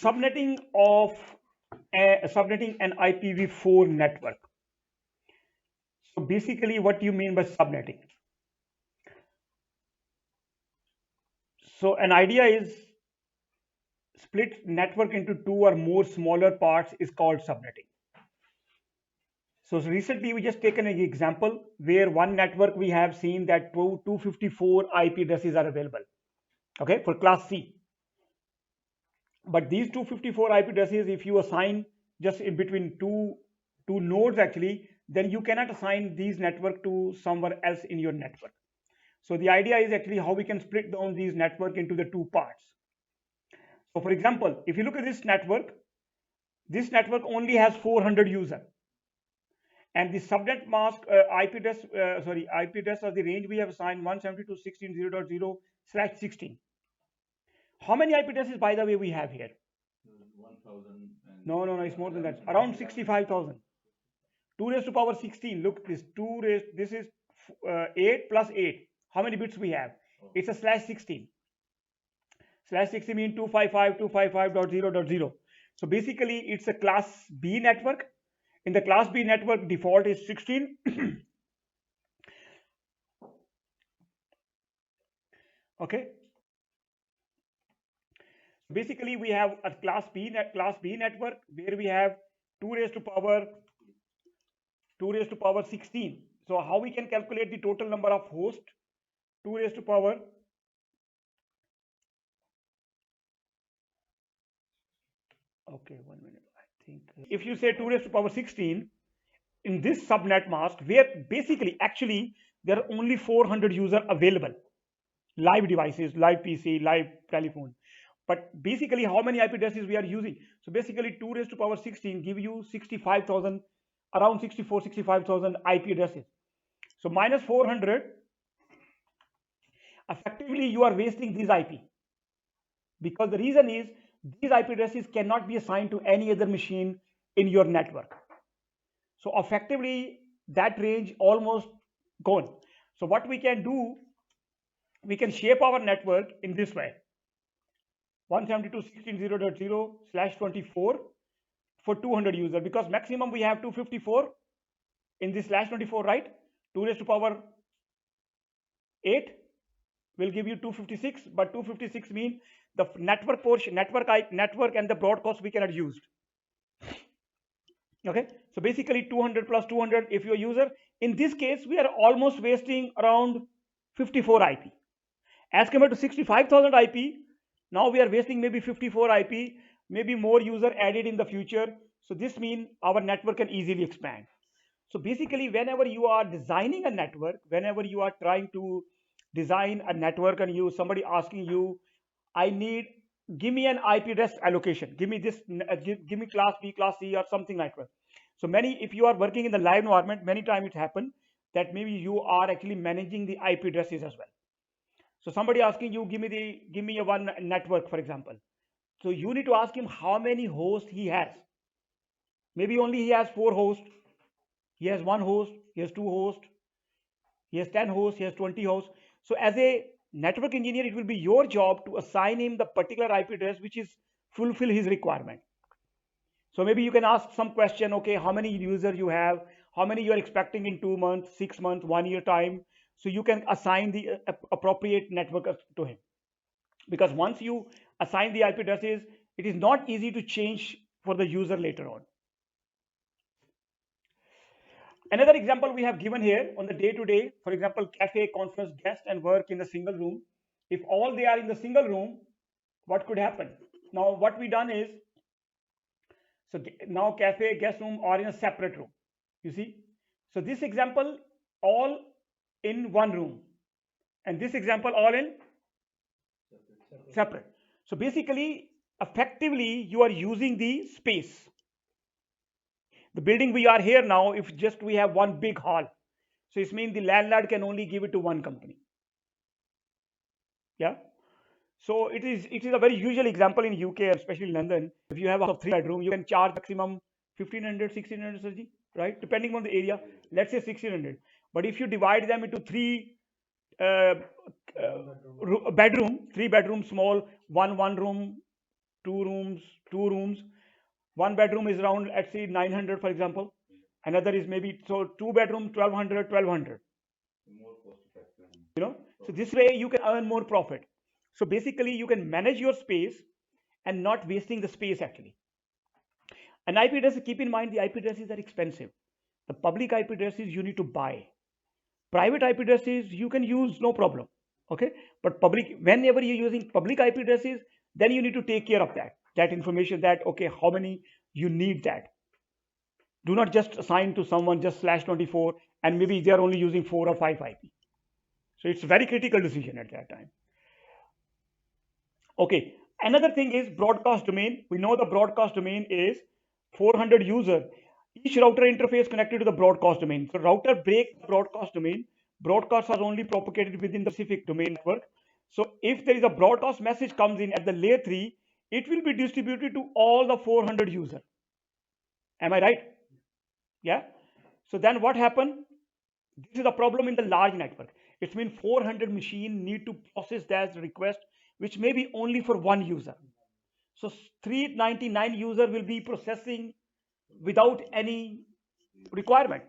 subnetting an IPv4 network. So basically, what do you mean by subnetting? So an idea is split network into two or more smaller parts is called subnetting. So recently we just taken an example where one network we have seen that 254 IP addresses are available, okay, for class C. But these 254 IP addresses, if you assign just in between two nodes actually, then you cannot assign these network to somewhere else in your network. So the idea is actually how we can split down these network into the two parts. So for example, if you look at this network only has 400 users. And the subnet mask IP address of the range we have assigned 172.168.0.0/16. How many IP addresses, by the way, we have here? 1,000. No, it's more than that. Around 65,000. 2 raised to power 16. Look, this this is 8 plus 8. How many bits we have? It's a /16. /16 means 255.255.0.0. So basically, it's a class B network. In the class B network, default is 16. Okay. Basically, we have a class B network where we have 2 raised to power 16. So how we can calculate the total number of hosts? 2 raised to power. Okay, 1 minute. I think if you say 2 raised to power 16 in this subnet mask, where basically actually there are only 400 users available, live devices, live PC, live telephone. But basically, how many IP addresses we are using? So basically, 2 raised to power 16 give you 65,000, around 65,000 IP addresses. So minus 400, effectively you are wasting these IP, because the reason is these IP addresses cannot be assigned to any other machine in your network. So effectively, that range almost gone. So what we can do, we can shape our network in this way. 172.16.0.0/24 for 200 users, because maximum we have 254 in this /24, right? 2 raised to power 8 will give you 256, but 256 means the network portion, network and the broadcast we cannot use. Okay, so basically 200 plus 200 if you're a user. In this case, we are almost wasting around 54 IP as compared to 65,000 IP. Now we are wasting maybe 54 IP, maybe more user added in the future. So this means our network can easily expand. So basically, whenever you are designing a network, whenever you are trying to design a network and somebody asking you, give me an IP address allocation, give me this, give me class B, class C, or something like that. So if you are working in the live environment, many times it happens that maybe you are actually managing the IP addresses as well. So somebody asking you, give me a one network, for example. So you need to ask him how many hosts he has. Maybe only he has 4 hosts. He has 1 host. He has 2 hosts. He has 10 hosts. He has 20 hosts. So as a network engineer, it will be your job to assign him the particular IP address which is fulfill his requirement. So maybe you can ask some question. Okay, how many users you have? How many you are expecting in 2 months, 6 months, 1 year time? So you can assign the appropriate network to him, because once you assign the IP addresses, it is not easy to change for the user later on. Another example we have given here on the day-to-day, for example, cafe, conference, guest, and work in a single room. If all they are in the single room, what could happen? Now what we done is, so now cafe, guest room are in a separate room, you see. So this example, all in one room, and this example all in separate. So basically, effectively, you are using the space. The building we are here now, if just we have one big hall, so it means the landlord can only give it to one company. Yeah. So it is a very usual example in UK, especially London. If you have a 3-bedroom, you can charge maximum 1,500, 1,600, right? Depending on the area. Let's say 1,600. But if you divide them into 3 3 bedroom small, one room, two rooms. One bedroom is around, let's say, 900, for example. Another is maybe, so two bedroom, 1200, 1200. So this way you can earn more profit. So basically you can manage your space and not wasting the space actually. And IP address, keep in mind, the IP addresses are expensive. The public IP addresses you need to buy. Private IP addresses you can use, no problem. Okay, but public, whenever you're using public IP addresses, then you need to take care of that information, that okay, how many you need that. Do not just assign to someone just /24 and maybe they are only using 4 or 5 IP. So it's a very critical decision at that time. Okay, another thing is broadcast domain. We know the broadcast domain is 400 user. Each router interface connected to the broadcast domain. So router breaks the broadcast domain. Broadcasts are only propagated within the specific domain network. So if there is a broadcast message comes in at the layer 3, it will be distributed to all the 400 users. Am I right? Yeah. So then what happened? This is a problem in the large network. It means 400 machines need to process that request, which may be only for one user. So 399 user will be processing without any requirement.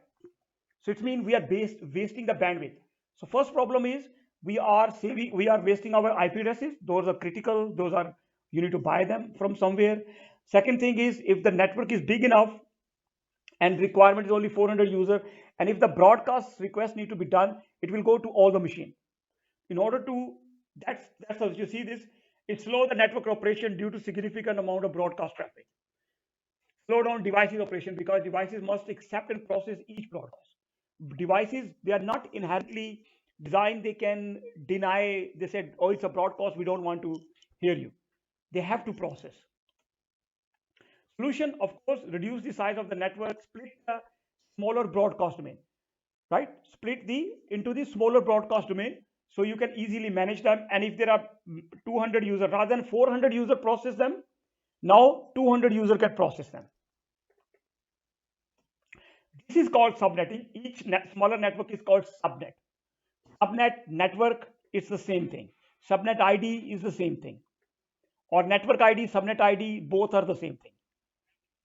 So it means we are wasting the bandwidth. So first problem is we are wasting our IP addresses. Those are critical. Those are, you need to buy them from somewhere. Second thing is, if the network is big enough and requirement is only 400 user, and if the broadcast request need to be done, it will go to all the machine. In order to, that's how you see this, it slows the network operation due to significant amount of broadcast traffic. Slow down devices operation because devices must accept and process each broadcast. Devices, they are not inherently designed, they can deny, they said, oh, it's a broadcast, we don't want to hear you. They have to process. Solution, of course, reduce the size of the network, split the smaller broadcast domain, right? Split into the smaller broadcast domain so you can easily manage them. And if there are 200 users, rather than 400 users process them, now 200 users can process them. This is called subnetting. Each smaller network is called subnet. Subnet network is the same thing. Subnet ID is the same thing. Or network ID, subnet ID, both are the same thing.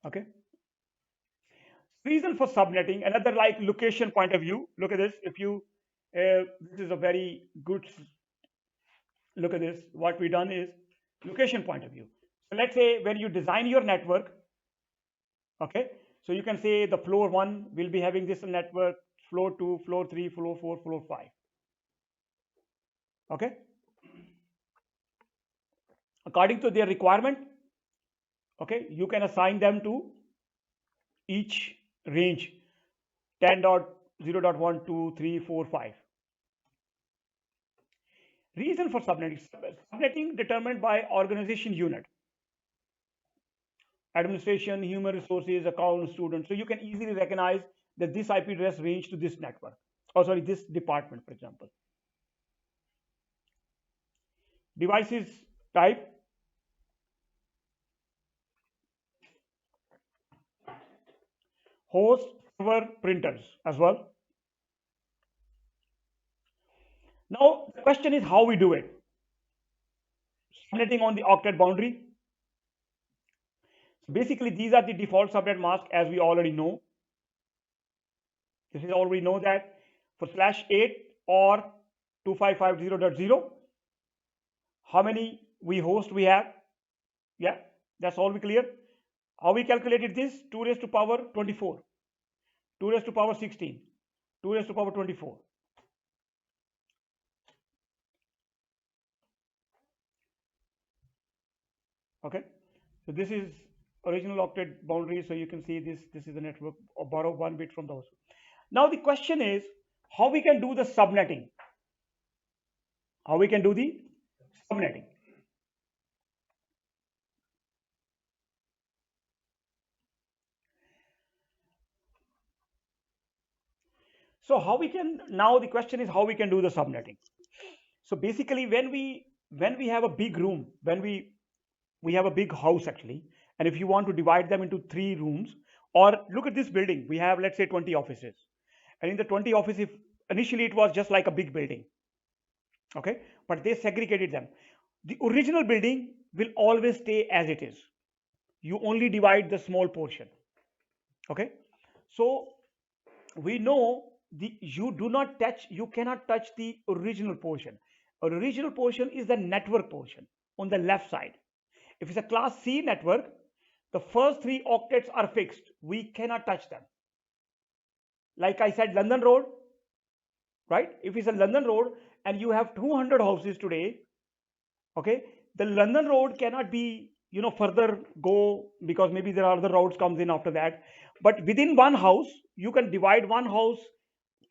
Okay. Reason for subnetting, another like location point of view. Look at this. If you, this is a very good, look at this. What we done is location point of view. So let's say when you design your network, okay, so you can say the floor 1 will be having this network, floor 2, floor 3, floor 4, floor 5. Okay. According to their requirement, okay, you can assign them to each range 10.0.1, 2, 3, 4, 5. Reason for subnetting. Subnetting determined by organization unit. Administration, human resources, accounts, students. So you can easily recognize that this IP address range to this network. Oh, sorry, this department, for example. Devices type. Host, server, printers as well. Now the question is how we do it. Subnetting on the octet boundary. So basically these are the default subnet mask as we already know. This is all we know, that for /8 or 2550.0, how many we host we have. Yeah, that's all we clear. How we calculated this? 2 raised to power 24, 2 raised to power 16, 2 raised to power 24. Okay, so this is original octet boundary. So you can see this is the network, or borrow 1 bit from the host. Now the question is how we can do the subnetting. How we can do the subnetting. So how we can, now the question is how we can do the subnetting. So basically when we have a big room, when we have a big house actually, and if you want to divide them into 3 rooms, or look at this building, we have, let's say, 20 offices, and in the 20 offices, initially it was just like a big building, okay, but they segregated them. The original building will always stay as it is. You only divide the small portion. Okay, so we know you cannot touch the original portion. Original portion is the network portion on the left side. If it's a class C network, the first 3 octets are fixed. We cannot touch them. Like I said, London Road, right? If it's a London Road and you have 200 houses today, okay, the London Road cannot be, further go, because maybe there are other roads comes in after that. But within one house, you can divide one house,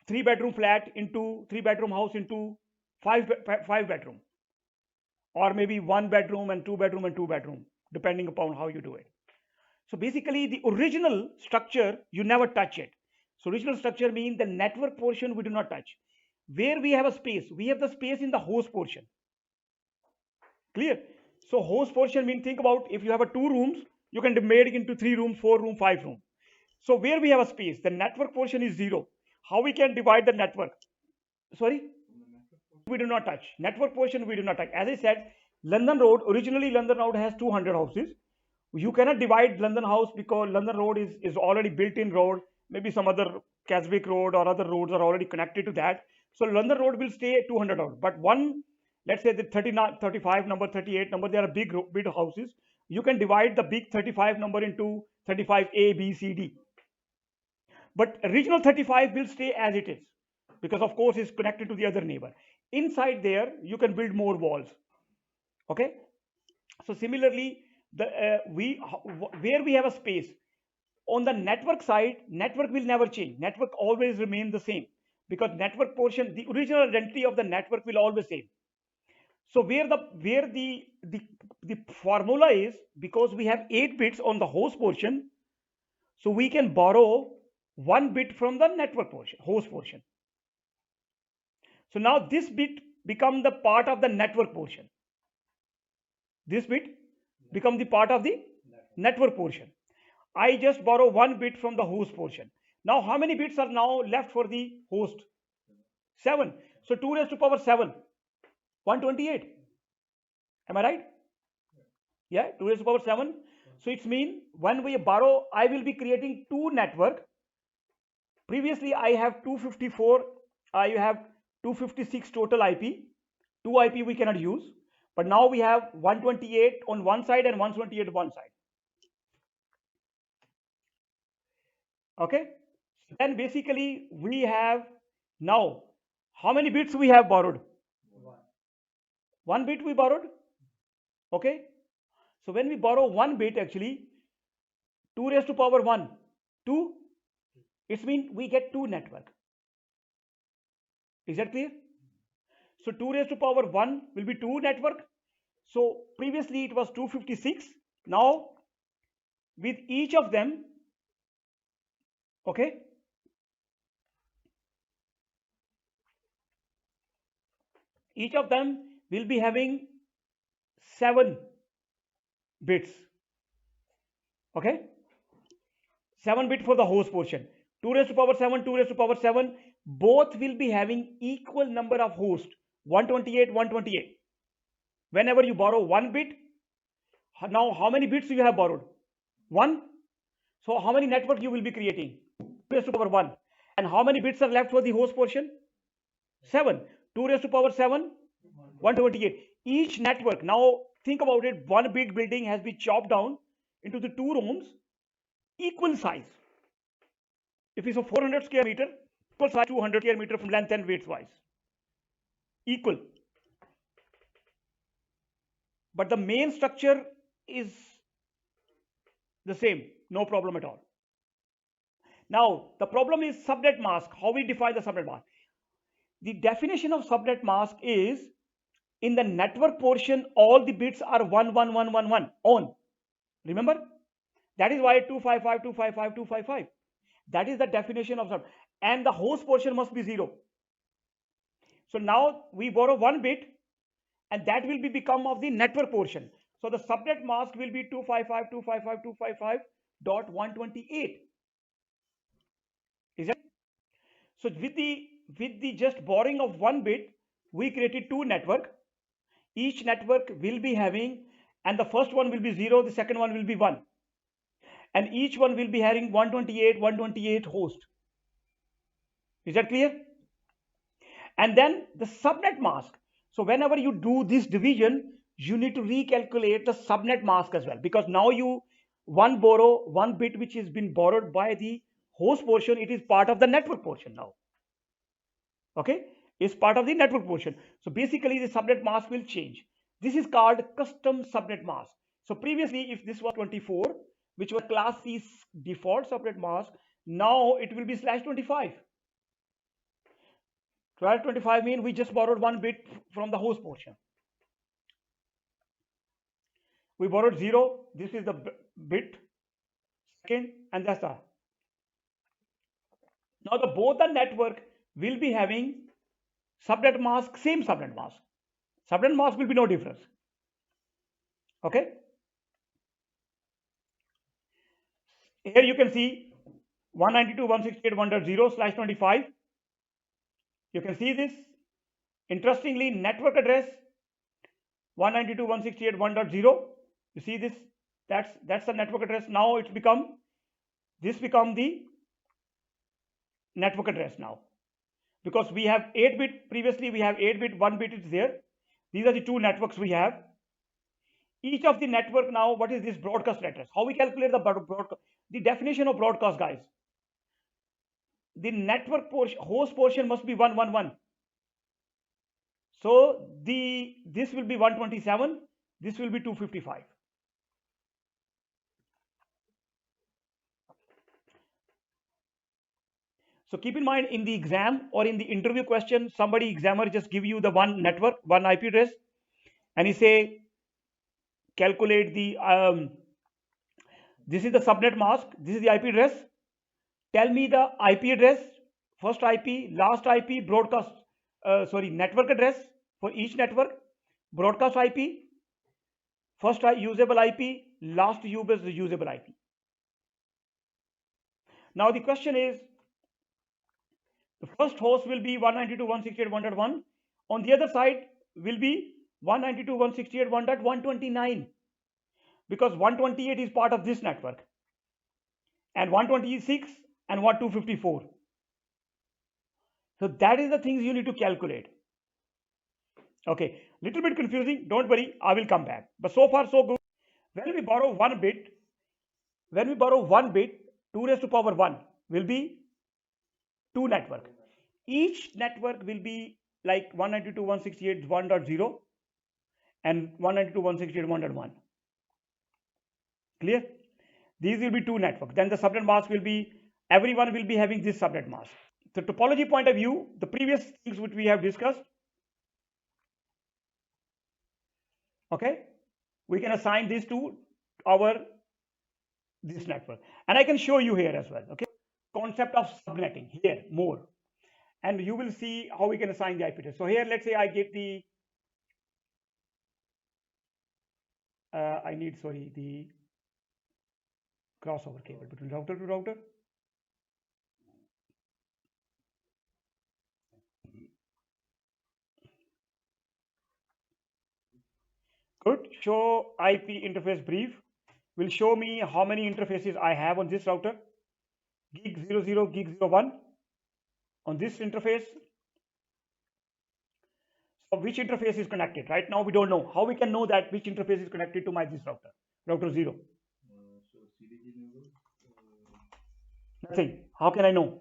3-bedroom flat, into 3-bedroom house into 5-bedroom, or maybe 1-bedroom and 2-bedroom and 2-bedroom, depending upon how you do it. So basically the original structure, you never touch it. So original structure means the network portion we do not touch. Where we have a space, we have the space in the host portion. Clear? So host portion means, think about, if you have a 2 rooms, you can make it into 3 rooms, 4 rooms, 5 rooms. So where we have a space, the network portion is 0. How we can divide the network? Sorry? We do not touch. Network portion we do not touch. As I said, London Road, originally London Road has 200 houses. You cannot divide London House because London Road is already built-in road. Maybe some other Keswick Road or other roads are already connected to that. So London Road will stay at 200 houses. But one, let's say the 39, 35 number, 38 number, they are big houses. You can divide the big 35 number into 35 A, B, C, D. But original 35 will stay as it is, because of course it's connected to the other neighbor. Inside there, you can build more walls. Okay. So similarly, where we have a space on the network side, network will never change. Network always remain the same, because network portion, the original identity of the network will always same. So where the formula is, because we have 8 bits on the host portion, so we can borrow 1 bit from the network portion, host portion. So now this bit become the part of the network portion. This bit become the part of the network portion. I just borrow 1 bit from the host portion. Now how many bits are now left for the host? 7. So 2 raised to power 7, 128. Am I right? Yeah, 2 raised to power 7. So it's mean when we borrow, I will be creating 2 network. Previously I have 254, I have 256 total IP. 2 IP we cannot use. But now we have 128 on one side and 128 on one side. Okay. Then basically we have now, how many bits we have borrowed? 1 bit we borrowed. Okay. So when we borrow 1 bit, actually 2 raised to power 1, 2, it means we get 2 network. Is that clear? So 2 raised to power 1 will be 2 network. So previously it was 256. Now with each of them, okay, each of them will be having 7 bits. Okay, 7 bit for the host portion. 2 raised to power 7, 2 raised to power 7, both will be having equal number of hosts, 128, 128. Whenever you borrow 1 bit, now how many bits you have borrowed? 1. So how many network you will be creating? 2 raised to power 1. And how many bits are left for the host portion? 7. 2 raised to power 7, 128. Each network, now think about it, 1 big building has been chopped down into the 2 rooms, equal size. If it's a 400 square meter, equal size 200 square meter from length and width wise. Equal. But the main structure is the same, no problem at all. Now the problem is subnet mask. How we define the subnet mask? The definition of subnet mask is, in the network portion all the bits are 11111 on. Remember? That is why 255, 255, 255. That is the definition of subnet. And the host portion must be 0. So now we borrow 1 bit and that will be become of the network portion. So the subnet mask will be 255, 255, 255.128. Is that? So with the just borrowing of 1 bit, we created 2 network. Each network will be having and the first one will be 0, the second one will be 1, and each one will be having 128 host. Is that clear? And then the subnet mask. So whenever you do this division, you need to recalculate the subnet mask as well, because now you borrow one bit which has been borrowed by the host portion. It is part of the network portion now. Okay, it's part of the network portion. So basically the subnet mask will change. This is called custom subnet mask. So previously, if this was 24, which was class C default subnet mask, now it will be /25. 1225 means we just borrowed one bit from the host portion. We borrowed 0, this is the bit, second, and that's all. Now both the network will be having subnet mask, same subnet mask. Subnet mask will be no difference. Okay. Here you can see 192.168.1.0/25. You can see this. Interestingly, network address 192.168.1.0. You see this? That's the network address. Now it's become the network address now, because we have 8-bit. Previously we have 8-bit, 1 bit is there. These are the two networks we have. Each of the network now, what is this broadcast address? How we calculate the broadcast? The definition of broadcast, guys. The network portion, host portion must be 111. So this will be 127. This will be 255. So keep in mind, in the exam or in the interview question, somebody examiner just give you the one network, one IP address, and he say calculate the this is the subnet mask, this is the IP address. Tell me the IP address, first IP, last IP, broadcast network address for each network, broadcast IP, first usable IP, last usable IP. Now the question is, the first host will be 192.168.1.1. On the other side will be 192.168.1.129, because 128 is part of this network, and 126 and 254. So that is the things you need to calculate. Okay, little bit confusing. Don't worry, I will come back. But so far so good. When we borrow one bit, 2 raised to power 1 will be 2 network. Each network will be like 192.168.1.0 and 192.168.1.1. Clear? These will be 2 networks. Then the subnet mask will be, everyone will be having this subnet mask. The topology point of view, the previous things which we have discussed, okay, we can assign this to this network, and I can show you here as well. Okay, concept of subnetting here more, and you will see how we can assign the IP address. So here, let's say I get the the crossover cable between router to router. Good. Show IP interface brief will show me how many interfaces I have on this router. Gig 00, gig 01 on this interface. So which interface is connected? Right now we don't know. How we can know that which interface is connected to this router? Router 0. Nothing. How can I know?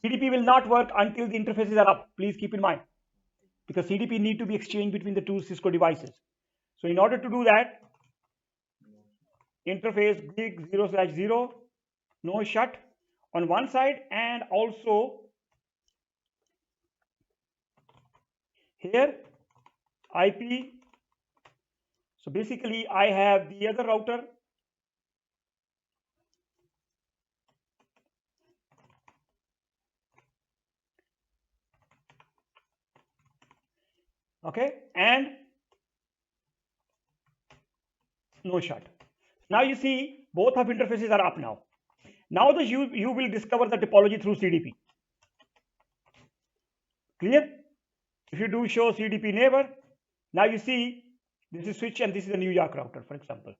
CDP will not work until the interfaces are up. Please keep in mind, because CDP need to be exchanged between the two Cisco devices. So in order to do that, interface gig 0/0, no shut on one side, and also here IP. So basically I have the other router, okay, and no shut. Now you see both of interfaces are up now. Now you will discover the topology through CDP. Clear? If you do show CDP neighbor, now you see This is switch and this is a New York router, for example.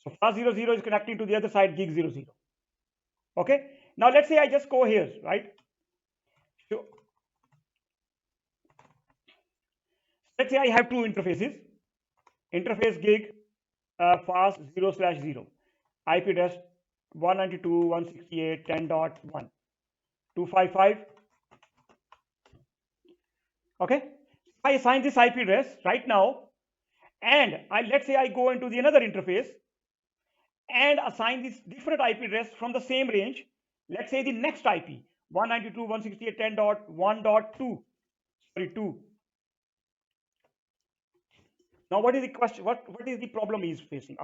So fast 00 is connecting to the other side gig 00. Okay. Now let's say I just go here, right? So let's say I have two interfaces. Interface gig fast 0/0. IP address 192.168.10.1 255. Okay. I assign this IP address right now, and let's say I go into the another interface and assign this different IP address from the same range. Let's say the next IP 192.168.10.1.2. Sorry, 2. Now, what is the question? What is the problem I'm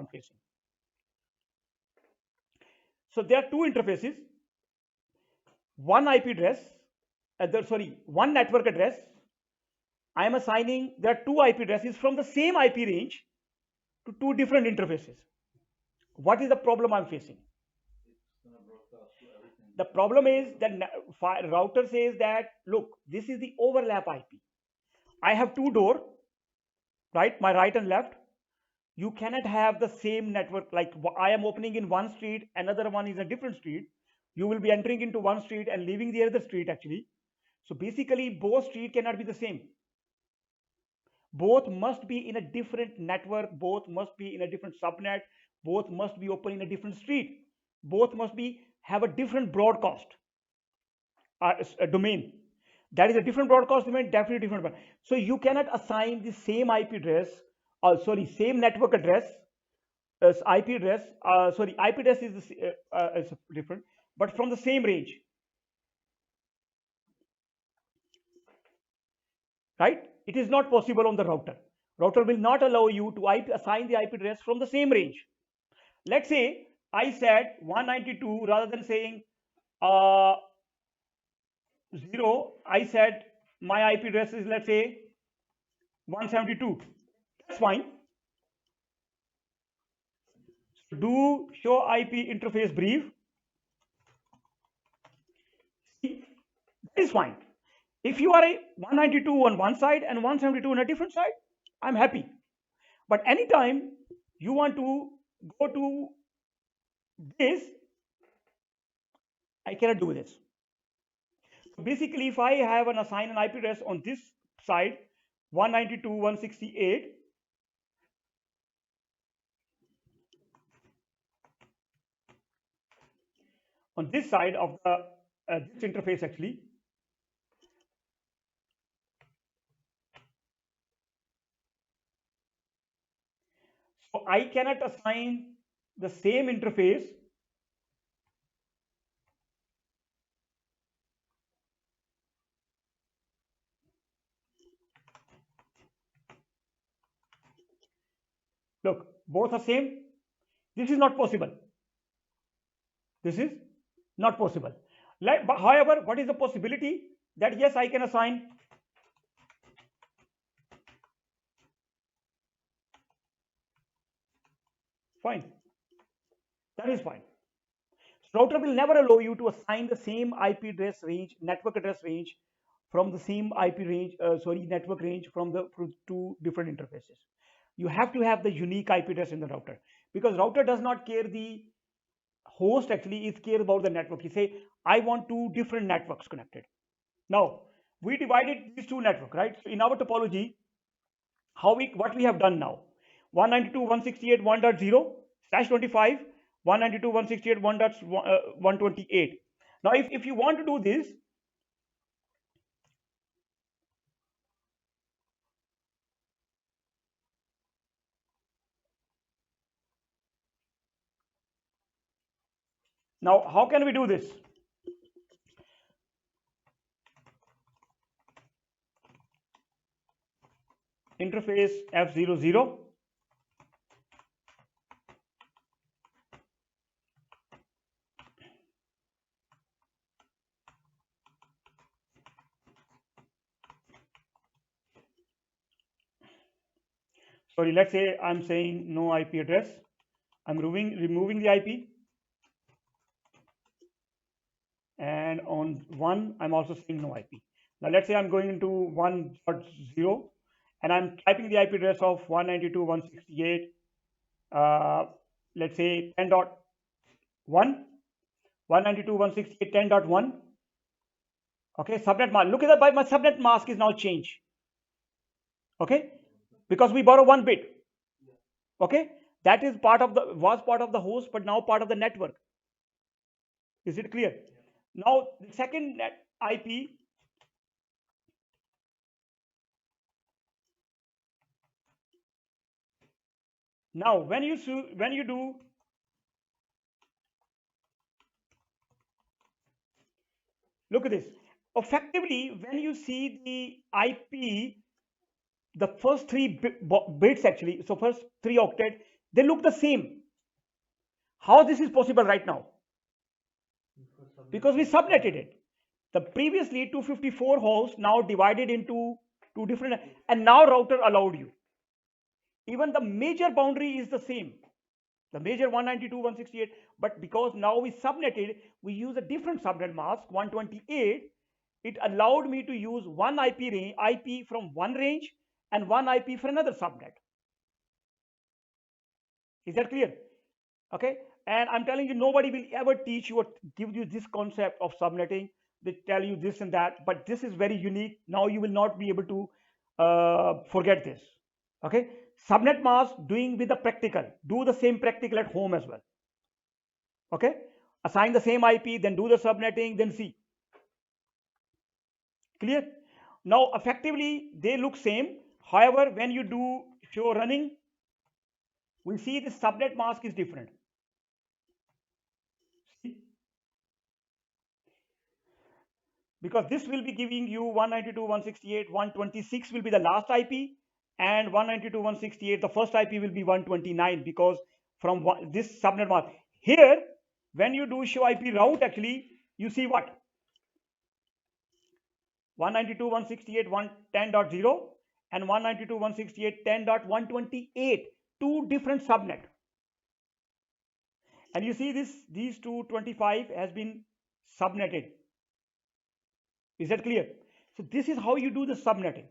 facing? So there are two interfaces, one IP address, one network address. I am assigning there are two IP addresses from the same IP range to two different interfaces. What is the problem I'm facing? The problem is that router says that, look, this is the overlap IP. I have two doors, right? My right and left. You cannot have the same network. Like I am opening in one street, another one is a different street. You will be entering into one street and leaving the other street actually. So basically both streets cannot be the same. Both must be in a different network. Both must be in a different subnet. Both must be open in a different street. Both must be have a different broadcast domain. That is a different broadcast domain, definitely different. So you cannot assign the same IP address, same network address as IP address. IP address is different, but from the same range, right? It is not possible on the router. Router will not allow you to assign the IP address from the same range. Let's say I said 192 rather than saying 0. I said my IP address is, let's say, 172. That's fine. Do show IP interface brief. That is fine. If you are a 192 on one side and 172 on a different side, I'm happy. But anytime you want to go to this, I cannot do this. So basically, if I have an assign an IP address on this side, 192.168, on this side of the this interface actually, so I cannot assign the same interface look, both are same. This is not possible. This is not possible. However, what is the possibility that yes, I can assign fine. That is fine. Router will never allow you to assign the same IP address range, network address range from the same IP range, network range from the two different interfaces. You have to have the unique IP address in the router, because router does not care the host actually is care about the network. You say, I want two different networks connected. Now, we divided these two networks, right? So in our topology, what we have done now, 192.168.1.0/25, 192.168.1.128. Now, if you want to do this, now how can we do this? Interface F00. Sorry, let's say I'm saying no IP address. I'm removing the IP. And on 1, I'm also saying no IP. Now let's say I'm going into 1.0 and I'm typing the IP address of 192.168, let's say 10.1, 192.168.10.1. Okay, subnet mask. Look at that, my subnet mask is now changed. Okay, because we borrow one bit. Okay, that is was part of the host, but now part of the network. Is it clear? Now the second IP. Now when you do, look at this. Effectively, when you see the IP, the first three bits actually, so first three octet, they look the same. How this is possible right now? Because we subnetted it. The previously 254 hosts now divided into two different, and now router allowed you. Even the major boundary is the same, the major 192.168, but because now we subnetted, we use a different subnet mask 128. It allowed me to use one IP from one range and one IP for another subnet. Is that clear? Okay, and I'm telling you, nobody will ever teach you or give you this concept of subnetting. They tell you this and that, but this is very unique. Now you will not be able to forget this. Okay, subnet mask doing with the practical. Do the same practical at home as well. Okay, assign the same IP, then do the subnetting, then see. Clear? Now effectively they look same. However, when you do show running, we see the subnet mask is different. See? Because this will be giving you 192.168, 126 will be the last IP, and 192.168, the first IP will be 129, because from this subnet mask. Here, when you do show IP route, actually, you see what? 192.168.10.0 and 192.168.10.128, two different subnet. And you see these 225 has been subnetted. Is that clear? So this is how you do the subnetting.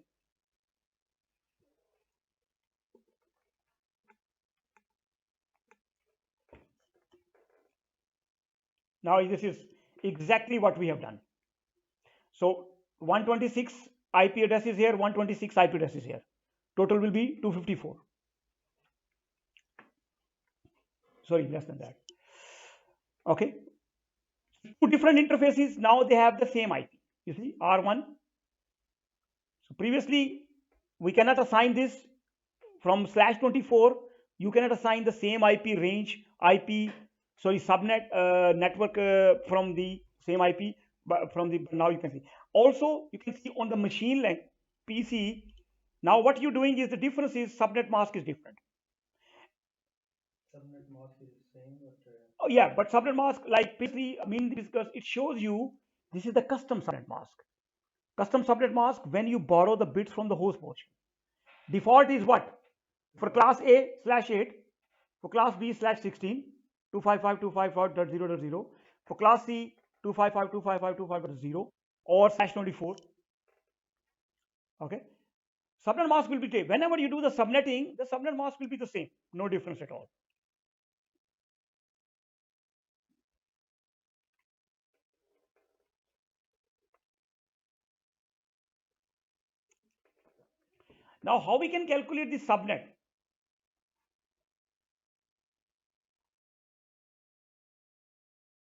Now this is exactly what we have done. So 126 IP address is here, 126 IP address is here. Total will be 254. Sorry, less than that. Okay. Two different interfaces, now they have the same IP. You see, R1. So previously, we cannot assign this from /24. You cannot assign the same IP range, subnet network from the same IP, but from the now you can see. Also, you can see on the machine like PC. Now what you're doing is the difference is subnet mask is different. Subnet mask is the same, but oh yeah, but subnet mask like basically, I mean, because it shows you this is the custom subnet mask. Custom subnet mask when you borrow the bits from the host portion. Default is what? For class A /8, for class B /16, 255.255.0.0, for class C 255.255.255.0 or /24. Okay. Subnet mask will be taken. Whenever you do the subnetting, the subnet mask will be the same. No difference at all. Now, how we can calculate the subnet?